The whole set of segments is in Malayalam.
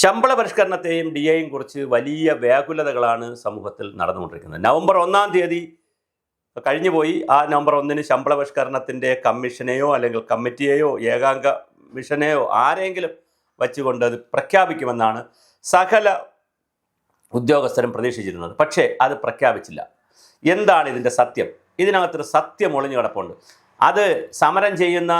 ശമ്പള പരിഷ്കരണത്തെയും ഡി എയും കുറിച്ച് വലിയ വ്യാകുലതകളാണ് സമൂഹത്തിൽ നടന്നുകൊണ്ടിരിക്കുന്നത്. നവംബർ 1-ാം തീയതി കഴിഞ്ഞുപോയി. ആ നവംബർ 1-ന് ശമ്പള പരിഷ്കരണത്തിൻ്റെ കമ്മീഷനെയോ അല്ലെങ്കിൽ കമ്മിറ്റിയെയോ ഏകാംഗ മിഷനെയോ ആരെങ്കിലും വച്ചുകൊണ്ട് അത് പ്രഖ്യാപിക്കുമെന്നാണ് സകല ഉദ്യോഗസ്ഥരും പ്രതീക്ഷിച്ചിരുന്നത്. പക്ഷേ അത് പ്രഖ്യാപിച്ചില്ല. എന്താണ് ഇതിൻ്റെ സത്യം? ഇതിനകത്തൊരു സത്യം ഒളിഞ്ഞു കിടപ്പുണ്ട്. അത് സമരം ചെയ്യുന്ന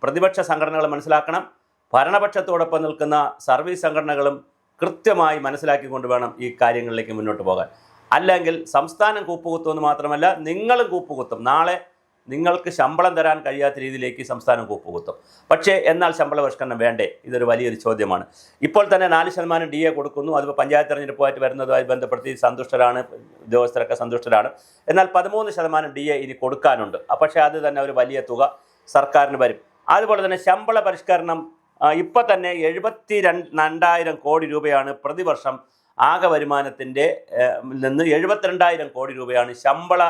പ്രതിപക്ഷ സംഘടനകൾ മനസ്സിലാക്കണം. ഭരണപക്ഷത്തോടൊപ്പം നിൽക്കുന്ന സർവീസ് സംഘടനകളും കൃത്യമായി മനസ്സിലാക്കിക്കൊണ്ട് വേണം ഈ കാര്യങ്ങളിലേക്ക് മുന്നോട്ട് പോകാൻ. അല്ലെങ്കിൽ സംസ്ഥാനം കൂപ്പുകുത്തുമെന്ന് മാത്രമല്ല, നിങ്ങളും കൂപ്പുകുത്തും. നാളെ നിങ്ങൾക്ക് ശമ്പളം തരാൻ കഴിയാത്ത രീതിയിലേക്ക് സംസ്ഥാനം കൂപ്പുകുത്തും. പക്ഷേ എന്നാൽ ശമ്പള പരിഷ്കരണം വേണ്ടേ? ഇതൊരു വലിയൊരു ചോദ്യമാണ്. ഇപ്പോൾ തന്നെ 4% DA കൊടുക്കുന്നു. അതിപ്പോൾ പഞ്ചായത്ത് തെരഞ്ഞെടുപ്പുമായിട്ട് വരുന്നതുമായി ബന്ധപ്പെടുത്തി സന്തുഷ്ടരാണ്, ഉദ്യോഗസ്ഥരൊക്കെ സന്തുഷ്ടരാണ്. എന്നാൽ 13% DA ഇനി കൊടുക്കാനുണ്ട്. പക്ഷേ അത് തന്നെ ഒരു വലിയ തുക സർക്കാരിന് വരും. അതുപോലെ തന്നെ ശമ്പള പരിഷ്കരണം ഇപ്പം തന്നെ 72,000 കോടി രൂപയാണ് പ്രതിവർഷം ആകെ വരുമാനത്തിൻ്റെ നിന്ന് 72,000 കോടി രൂപയാണ് ശമ്പള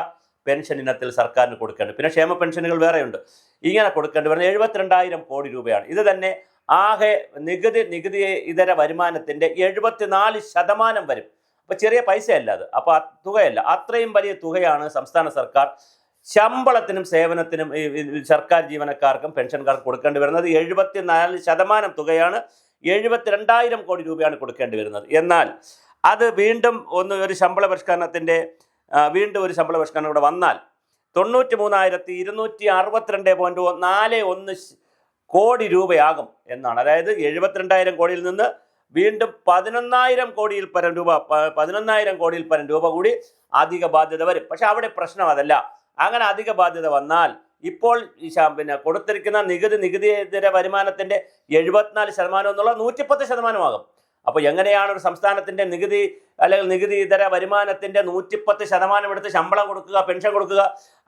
പെൻഷൻ ഇനത്തിൽ സർക്കാരിന് കൊടുക്കേണ്ടത്. പിന്നെ ക്ഷേമ പെൻഷനുകൾ വേറെയുണ്ട്. ഇങ്ങനെ കൊടുക്കേണ്ടി വരുന്നത് 72,000 കോടി രൂപയാണ്. ഇത് തന്നെ ആകെ നികുതി ഇതര വരുമാനത്തിൻ്റെ 74% വരും. അപ്പോൾ ചെറിയ പൈസയല്ല അത്, അപ്പോൾ ആ തുകയല്ല. അത്രയും വലിയ തുകയാണ് സംസ്ഥാന സർക്കാർ ശമ്പളത്തിനും സേവനത്തിനും സർക്കാർ ജീവനക്കാർക്കും പെൻഷൻകാർക്കും കൊടുക്കേണ്ടി വരുന്നത്. 74% തുകയാണ്, 72,000 കോടി രൂപയാണ് കൊടുക്കേണ്ടി വരുന്നത്. എന്നാൽ അത് വീണ്ടും ഒരു ശമ്പള പരിഷ്കരണത്തിൻ്റെ ഒരു ശമ്പള പരിഷ്കരണം ഇവിടെ വന്നാൽ 93,262.41 കോടി രൂപയാകും എന്നാണ്. അതായത് 72,000 കോടിയിൽ നിന്ന് വീണ്ടും 11,000 കോടിയിൽ പരം രൂപ കൂടി അധിക ബാധ്യത വരും. പക്ഷെ അവിടെ പ്രശ്നം അതല്ല. അങ്ങനെ അധിക ബാധ്യത വന്നാൽ ഇപ്പോൾ കൊടുത്തിരിക്കുന്ന നികുതിയേതര വരുമാനത്തിൻ്റെ 74% എന്നുള്ള 110% ആകും. അപ്പോൾ എങ്ങനെയാണ് ഒരു സംസ്ഥാനത്തിൻ്റെ നികുതി അല്ലെങ്കിൽ നികുതി ഇതര വരുമാനത്തിൻ്റെ 110% എടുത്ത് ശമ്പളം കൊടുക്കുക, പെൻഷൻ കൊടുക്കുക?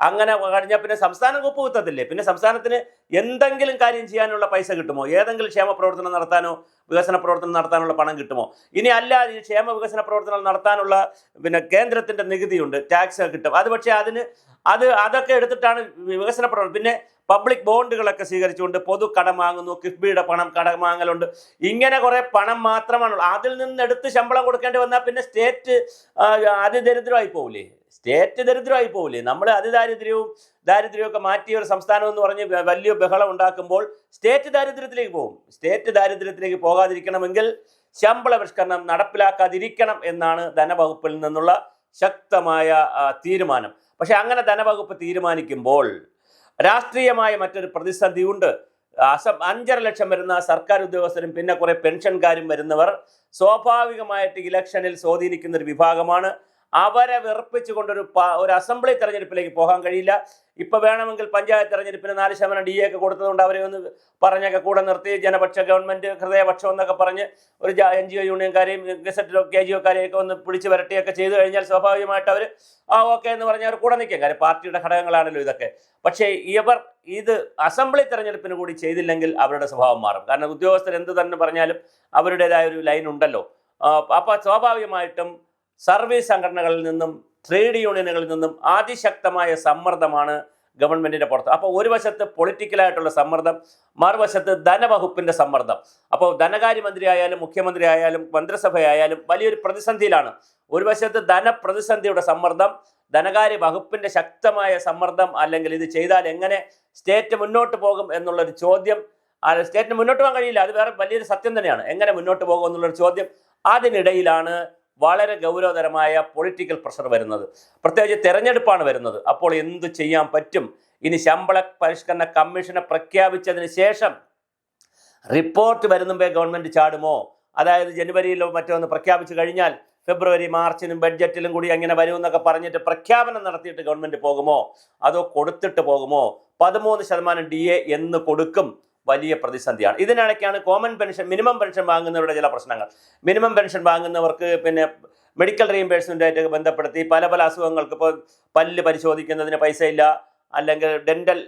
അങ്ങനെ കഴിഞ്ഞാൽ പിന്നെ സംസ്ഥാനം കൂപ്പുകുത്തത്തില്ലേ? പിന്നെ സംസ്ഥാനത്തിന് എന്തെങ്കിലും കാര്യം ചെയ്യാനുള്ള പൈസ കിട്ടുമോ? ഏതെങ്കിലും ക്ഷേമ പ്രവർത്തനം നടത്താനോ വികസന പ്രവർത്തനം നടത്താനുള്ള പണം കിട്ടുമോ? ഇനി അല്ല, ഈ ക്ഷേമ വികസന പ്രവർത്തനം നടത്താനുള്ള കേന്ദ്രത്തിൻ്റെ നികുതിയുണ്ട്, ടാക്സ് കിട്ടും. അത് പക്ഷേ അതൊക്കെ എടുത്തിട്ടാണ് വികസന പ്രവർത്തനം. പിന്നെ പബ്ലിക് ബോണ്ടുകളൊക്കെ സ്വീകരിച്ചുകൊണ്ട് പൊതു കടം വാങ്ങുന്നു, കിഫ്ബിയുടെ പണം കടം വാങ്ങലുണ്ട്. ഇങ്ങനെ കുറേ പണം മാത്രമാണുള്ളത്. അതിൽ നിന്ന് എടുത്ത് ശമ്പളം കൊടുക്കേണ്ടി വന്നാൽ പിന്നെ സ്റ്റേറ്റ് അതിദരിദ്രമായി പോവില്ലേ? നമ്മൾ ദാരിദ്ര്യമൊക്കെ മാറ്റിയ ഒരു സംസ്ഥാനം എന്ന് പറഞ്ഞ് വലിയ ബഹളം ഉണ്ടാക്കുമ്പോൾ സ്റ്റേറ്റ് ദാരിദ്ര്യത്തിലേക്ക് പോകും. സ്റ്റേറ്റ് ദാരിദ്ര്യത്തിലേക്ക് പോകാതിരിക്കണമെങ്കിൽ ശമ്പള പരിഷ്കരണം നടപ്പിലാക്കാതിരിക്കണം എന്നാണ് ധനവകുപ്പിൽ നിന്നുള്ള ശക്തമായ തീരുമാനം. പക്ഷെ അങ്ങനെ ധനവകുപ്പ് തീരുമാനിക്കുമ്പോൾ രാഷ്ട്രീയമായ മറ്റൊരു പ്രതിസന്ധിയുണ്ട്. 5.5 ലക്ഷം വരുന്ന സർക്കാർ ഉദ്യോഗസ്ഥരും പിന്നെ കുറെ പെൻഷൻകാരും വരുന്നവർ സ്വാഭാവികമായിട്ട് ഇലക്ഷനിൽ സ്വാധീനിക്കുന്ന ഒരു വിഭാഗമാണ്. അവരെ വെറുപ്പിച്ചുകൊണ്ടൊരു അസംബ്ലി തെരഞ്ഞെടുപ്പിലേക്ക് പോകാൻ കഴിയില്ല. ഇപ്പം വേണമെങ്കിൽ പഞ്ചായത്ത് തെരഞ്ഞെടുപ്പിന് 4% DA ഒക്കെ കൊടുത്തതുകൊണ്ട് അവരെ ഒന്ന് പറഞ്ഞൊക്കെ കൂടെ നിർത്തി ജനപക്ഷ ഗവൺമെൻറ് ഹൃദയപക്ഷം എന്നൊക്കെ പറഞ്ഞ് ഒരു NGO യൂണിയൻകാരെയും ഗസറ്റിലോ KGOക്കാരെയൊക്കെ ഒന്ന് പിടിച്ച് വരട്ടിയൊക്കെ ചെയ്തു കഴിഞ്ഞാൽ സ്വാഭാവികമായിട്ട് അവർ ഓക്കെ എന്ന് പറഞ്ഞ് അവർ കൂടെ നിൽക്കാം. കാര്യം പാർട്ടിയുടെ ഘടകങ്ങളാണല്ലോ ഇതൊക്കെ. പക്ഷേ ഇത് അസംബ്ലി തെരഞ്ഞെടുപ്പിന് കൂടി ചെയ്തില്ലെങ്കിൽ അവരുടെ സ്വഭാവം മാറും. കാരണം ഉദ്യോഗസ്ഥർ എന്ത് തന്നെ പറഞ്ഞാലും അവരുടേതായ ഒരു ലൈൻ ഉണ്ടല്ലോ. അപ്പോൾ സ്വാഭാവികമായിട്ടും സർവീസ് സംഘടനകളിൽ നിന്നും ട്രേഡ് യൂണിയനുകളിൽ നിന്നും അതിശക്തമായ സമ്മർദ്ദമാണ് ഗവൺമെൻറ്റിൻ്റെ പുറത്ത്. അപ്പോൾ ഒരു വശത്ത് പൊളിറ്റിക്കലായിട്ടുള്ള സമ്മർദ്ദം, മറുവശത്ത് ധനവകുപ്പിൻ്റെ സമ്മർദ്ദം. അപ്പോൾ ധനകാര്യമന്ത്രി ആയാലും മുഖ്യമന്ത്രി ആയാലും മന്ത്രിസഭയായാലും വലിയൊരു പ്രതിസന്ധിയിലാണ്. ഒരു വശത്ത് ധനപ്രതിസന്ധിയുടെ സമ്മർദ്ദം, ധനകാര്യ വകുപ്പിൻ്റെ ശക്തമായ സമ്മർദ്ദം. അല്ലെങ്കിൽ ഇത് ചെയ്താൽ എങ്ങനെ സ്റ്റേറ്റ് മുന്നോട്ട് പോകും എന്നുള്ളൊരു ചോദ്യം. സ്റ്റേറ്റിന് മുന്നോട്ട് പോകാൻ കഴിയില്ല, അത് വേറെ വലിയൊരു സത്യം തന്നെയാണ്. എങ്ങനെ മുന്നോട്ട് പോകും എന്നുള്ളൊരു ചോദ്യം. അതിനിടയിലാണ് വളരെ ഗൗരവതരമായ പൊളിറ്റിക്കൽ പ്രഷർ വരുന്നത്. പ്രത്യേകിച്ച് തെരഞ്ഞെടുപ്പാണ് വരുന്നത്. അപ്പോൾ എന്ത് ചെയ്യാൻ പറ്റും? ഇനി ശമ്പള പരിഷ്കരണ കമ്മീഷനെ പ്രഖ്യാപിച്ചതിന് ശേഷം റിപ്പോർട്ട് വരുന്നുമ്പേ ഗവൺമെൻറ് ചാടുമോ? അതായത് ജനുവരിയിലോ മറ്റോ ഒന്ന് പ്രഖ്യാപിച്ചു കഴിഞ്ഞാൽ ഫെബ്രുവരി മാർച്ചിനും ബഡ്ജറ്റിലും കൂടി അങ്ങനെ വരുമെന്നൊക്കെ പറഞ്ഞിട്ട് പ്രഖ്യാപനം നടത്തിയിട്ട് ഗവൺമെൻറ് പോകുമോ? അതോ കൊടുത്തിട്ട് പോകുമോ? 13% DA എന്ന് കൊടുക്കും? വലിയ പ്രതിസന്ധിയാണ്. ഇതിനിടയ്ക്കാണ് മിനിമം പെൻഷൻ വാങ്ങുന്നവരുടെ ചില പ്രശ്നങ്ങൾ. മിനിമം പെൻഷൻ വാങ്ങുന്നവർക്ക് പിന്നെ മെഡിക്കൽ റീഇംബേഴ്സ്മെൻറ്റായിട്ട് ബന്ധപ്പെടുത്തി പല അസുഖങ്ങൾക്ക് ഇപ്പോൾ പല്ല് പരിശോധിക്കുന്നതിന് പൈസ ഇല്ല, അല്ലെങ്കിൽ ഡെൻ്റൽ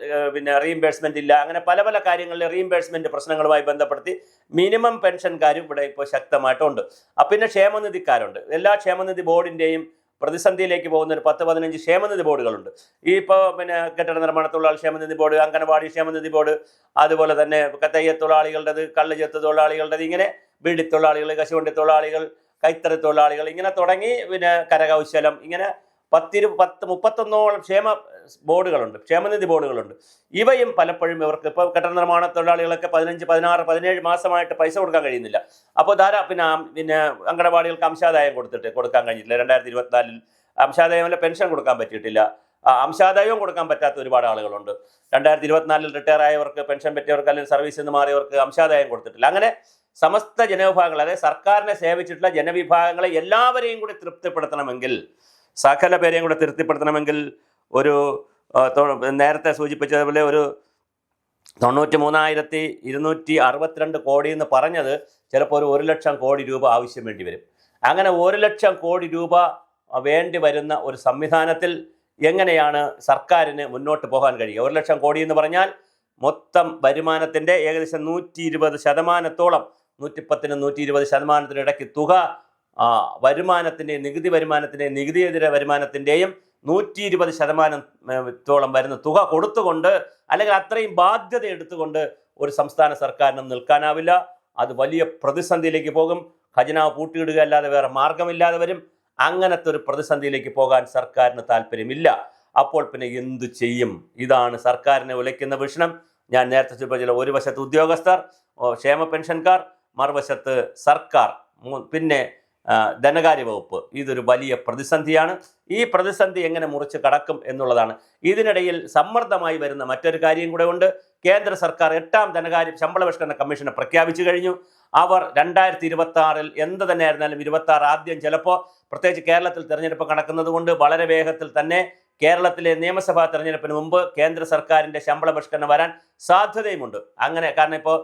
റീഇംബേഴ്സ്മെൻ്റ് ഇല്ല. അങ്ങനെ പല കാര്യങ്ങളിൽ റീഇംബേഴ്സ്മെൻറ്റ് പ്രശ്നങ്ങളുമായി ബന്ധപ്പെടുത്തി മിനിമം പെൻഷൻകാരും ഇവിടെ ഇപ്പോൾ ശക്തമായിട്ടുണ്ട്. പിന്നെ ക്ഷേമനിധിക്കാരുണ്ട്. എല്ലാ ക്ഷേമനിധി ബോർഡിൻ്റെയും പ്രതിസന്ധിയിലേക്ക് പോകുന്ന ഒരു 10-15 ക്ഷേമനിധി ബോർഡുകളുണ്ട്. ഇപ്പോൾ കെട്ടിട നിർമ്മാണ തൊഴിലാളി ക്ഷേമനിധി ബോർഡ്, അംഗനവാടി ക്ഷേമനിധി ബോർഡ്, അതുപോലെ തന്നെ തയ്യൽ തൊഴിലാളികളുടേത്, കള്ളുചെത്ത് തൊഴിലാളികളുടേത്, ഇങ്ങനെ ബീഡി തൊഴിലാളികൾ, കശുവണ്ടി തൊഴിലാളികൾ, കൈത്തറി തൊഴിലാളികൾ, ഇങ്ങനെ തുടങ്ങി പിന്നെ കരകൗശലം, ഇങ്ങനെ 31ഓളം ക്ഷേമനിധി ബോർഡുകളുണ്ട്. ഇവയും പലപ്പോഴും ഇവർക്ക് ഇപ്പോൾ കെട്ടിട നിർമ്മാണ തൊഴിലാളികളൊക്കെ 15, 16, 17 മാസമായിട്ട് പൈസ കൊടുക്കാൻ കഴിയുന്നില്ല. അപ്പോൾ പിന്നെ അംഗനവാടികൾക്ക് അംശാദായം കൊടുക്കാൻ കഴിഞ്ഞിട്ടില്ല. 2024 അംശാദായമല്ല, പെൻഷൻ കൊടുക്കാൻ പറ്റിയിട്ടില്ല. അംശാദായവും കൊടുക്കാൻ പറ്റാത്ത ഒരുപാട് ആളുകളുണ്ട്. 2024 റിട്ടയർ ആയവർക്ക്, പെൻഷൻ പറ്റിയവർക്ക്, അല്ലെങ്കിൽ സർവീസിൽ നിന്ന് മാറിയവർക്ക് അംശാദായം കൊടുത്തിട്ടില്ല. അങ്ങനെ സമസ്ത ജനവിഭാഗങ്ങൾ, അതായത് സർക്കാരിനെ സേവിച്ചിട്ടുള്ള ജനവിഭാഗങ്ങളെ എല്ലാവരെയും കൂടി തൃപ്തിപ്പെടുത്തണമെങ്കിൽ, സകല പേരെയും കൂടെ തൃപ്തിപ്പെടുത്തണമെങ്കിൽ ഒരു നേരത്തെ സൂചിപ്പിച്ചതുപോലെ ഒരു 93,262 കോടി എന്ന് പറഞ്ഞത് ചിലപ്പോൾ ഒരു 1 ലക്ഷം കോടി രൂപ ആവശ്യം വേണ്ടി വരും. അങ്ങനെ 1 ലക്ഷം കോടി രൂപ വേണ്ടി വരുന്ന ഒരു സംവിധാനത്തിൽ എങ്ങനെയാണ് സർക്കാരിന് മുന്നോട്ട് പോകാൻ കഴിയുക? 1 ലക്ഷം കോടി എന്ന് പറഞ്ഞാൽ മൊത്തം വരുമാനത്തിൻ്റെ ഏകദേശം 120%, 110-നും 120% ഇടയ്ക്ക് തുക വരുമാനത്തിൻ്റെയും നികുതിയേതര വരുമാനത്തിൻ്റെയും 120% വരുന്ന തുക കൊടുത്തുകൊണ്ട്, അല്ലെങ്കിൽ അത്രയും ബാധ്യത എടുത്തുകൊണ്ട് ഒരു സംസ്ഥാന സർക്കാരിനും നിൽക്കാനാവില്ല. അത് വലിയ പ്രതിസന്ധിയിലേക്ക് പോകും. ഖജനാവ് പൂട്ടിയിടുക അല്ലാതെ വേറെ മാർഗമില്ലാതെ വരും. അങ്ങനത്തെ ഒരു പ്രതിസന്ധിയിലേക്ക് പോകാൻ സർക്കാരിന് താല്പര്യമില്ല. അപ്പോൾ പിന്നെ എന്തു ചെയ്യും? ഇതാണ് സർക്കാരിനെ ഉലയ്ക്കുന്ന വിഷയം. ഞാൻ നേരത്തെ സൂചിപ്പിച്ച ഒരു വശത്ത് ഉദ്യോഗസ്ഥർ, ക്ഷേമ പെൻഷൻകാർ, മറുവശത്ത് സർക്കാർ, പിന്നെ ധനകാര്യ വകുപ്പ്. ഇതൊരു വലിയ പ്രതിസന്ധിയാണ്. ഈ പ്രതിസന്ധി എങ്ങനെ മുറിച്ച് കടക്കും എന്നുള്ളതാണ്. ഇതിനിടയിൽ സമ്മർദ്ദമായി വരുന്ന മറ്റൊരു കാര്യം കൂടെ ഉണ്ട്. കേന്ദ്ര സർക്കാർ 8ാം ശമ്പള പരിഷ്കരണ കമ്മീഷനെ പ്രഖ്യാപിച്ചു കഴിഞ്ഞു. അവർ 2026 എന്ത് തന്നെയായിരുന്നാലും 26 ആദ്യം ചിലപ്പോൾ, പ്രത്യേകിച്ച് കേരളത്തിൽ തെരഞ്ഞെടുപ്പ് നടക്കുന്നത് കൊണ്ട് വളരെ വേഗത്തിൽ തന്നെ കേരളത്തിലെ നിയമസഭാ തെരഞ്ഞെടുപ്പിന് മുമ്പ് കേന്ദ്ര സർക്കാരിൻ്റെ ശമ്പള പരിഷ്കരണം വരാൻ സാധ്യതയുമുണ്ട്. അങ്ങനെ കാരണം ഇപ്പോൾ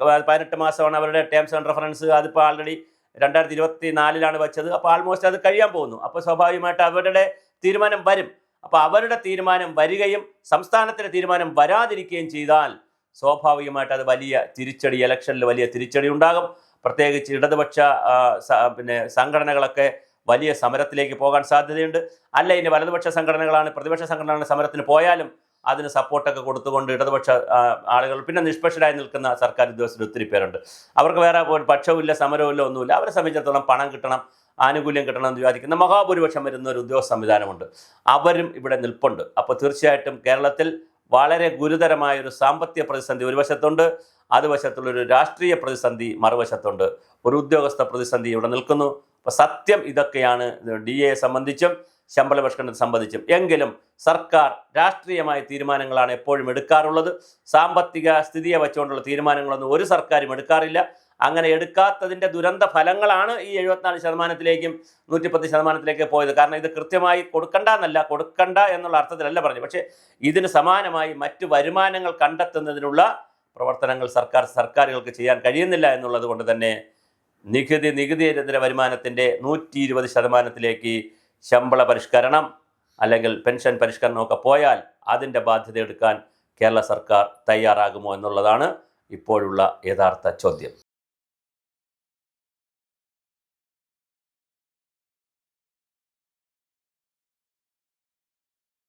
18 മാസമാണ് അവരുടെ ടേംസ് ആൻഡ് റെഫറൻസ്. അതിപ്പോൾ ആൾറെഡി 2024 വെച്ചത്. അപ്പോൾ ആൾമോസ്റ്റ് അത് കഴിയാൻ പോകുന്നു. അപ്പോൾ സ്വാഭാവികമായിട്ട് അവരുടെ തീരുമാനം വരും. അപ്പോൾ അവരുടെ തീരുമാനം വരികയും സംസ്ഥാനത്തിൻ്റെ തീരുമാനം വരാതിരിക്കുകയും ചെയ്താൽ സ്വാഭാവികമായിട്ട് അത് വലിയ തിരിച്ചടി, ഇലക്ഷനിൽ വലിയ തിരിച്ചടി ഉണ്ടാകും. പ്രത്യേകിച്ച് ഇടതുപക്ഷ സംഘടനകളൊക്കെ വലിയ സമരത്തിലേക്ക് പോകാൻ സാധ്യതയുണ്ട്. അല്ല, ഇനി വലതുപക്ഷ സംഘടനകളാണ്, പ്രതിപക്ഷ സംഘടനകളാണ് സമരത്തിന് പോയാലും അതിന് സപ്പോർട്ടൊക്കെ കൊടുത്തുകൊണ്ട് ഇടതുപക്ഷ ആളുകൾ, പിന്നെ നിഷ്പക്ഷരായി നിൽക്കുന്ന സർക്കാർ ഉദ്യോഗസ്ഥർ ഒത്തിരി പേരുണ്ട്. അവർക്ക് വേറെ പക്ഷവുമില്ല, സമരവുമില്ല, ഒന്നുമില്ല. അവരെ സംബന്ധിച്ചിടത്തോളം പണം കിട്ടണം, ആനുകൂല്യം കിട്ടണം എന്ന് വിചാരിക്കുന്ന മഹാഭൂരിപക്ഷം വരുന്ന ഒരു ഉദ്യോഗസ്ഥ സംവിധാനമുണ്ട്. അവരും ഇവിടെ നിൽപ്പുണ്ട്. അപ്പോൾ തീർച്ചയായിട്ടും കേരളത്തിൽ വളരെ ഗുരുതരമായൊരു സാമ്പത്തിക പ്രതിസന്ധി ഒരു വശത്തുണ്ട്, അതുവശത്തുള്ളൊരു രാഷ്ട്രീയ പ്രതിസന്ധി മറുവശത്തുണ്ട്, ഒരു ഉദ്യോഗസ്ഥ പ്രതിസന്ധി ഇവിടെ നിൽക്കുന്നു. അപ്പോൾ സത്യം ഇതൊക്കെയാണ് DA സംബന്ധിച്ചും ശമ്പള പരിഷ്കരണത്തെ സംബന്ധിച്ചും. എങ്കിലും സർക്കാർ രാഷ്ട്രീയമായ തീരുമാനങ്ങളാണ് എപ്പോഴും എടുക്കാറുള്ളത്. സാമ്പത്തിക സ്ഥിതിയെ വെച്ചുകൊണ്ടുള്ള തീരുമാനങ്ങളൊന്നും ഒരു സർക്കാരും എടുക്കാറില്ല. അങ്ങനെ എടുക്കാത്തതിൻ്റെ ദുരന്ത ഫലങ്ങളാണ് ഈ 74%-ലേക്കും 110%-ലേക്ക് പോയത്. കാരണം ഇത് കൃത്യമായി കൊടുക്കണ്ട എന്നുള്ള അർത്ഥത്തിലല്ല പറഞ്ഞു. പക്ഷേ ഇതിന് സമാനമായി മറ്റു വരുമാനങ്ങൾ കണ്ടെത്തുന്നതിനുള്ള പ്രവർത്തനങ്ങൾ സർക്കാരുകൾക്ക് ചെയ്യാൻ കഴിയുന്നില്ല എന്നുള്ളത് കൊണ്ട് തന്നെ നികുതിയേതര വരുമാനത്തിൻ്റെ 120%-ലേക്ക് ശമ്പള പരിഷ്കരണം അല്ലെങ്കിൽ പെൻഷൻ പരിഷ്കരണമൊക്കെ പോയാൽ അതിൻ്റെ ബാധ്യത എടുക്കാൻ കേരള സർക്കാർ തയ്യാറാകുമോ എന്നുള്ളതാണ് ഇപ്പോഴുള്ള യഥാർത്ഥ ചോദ്യം.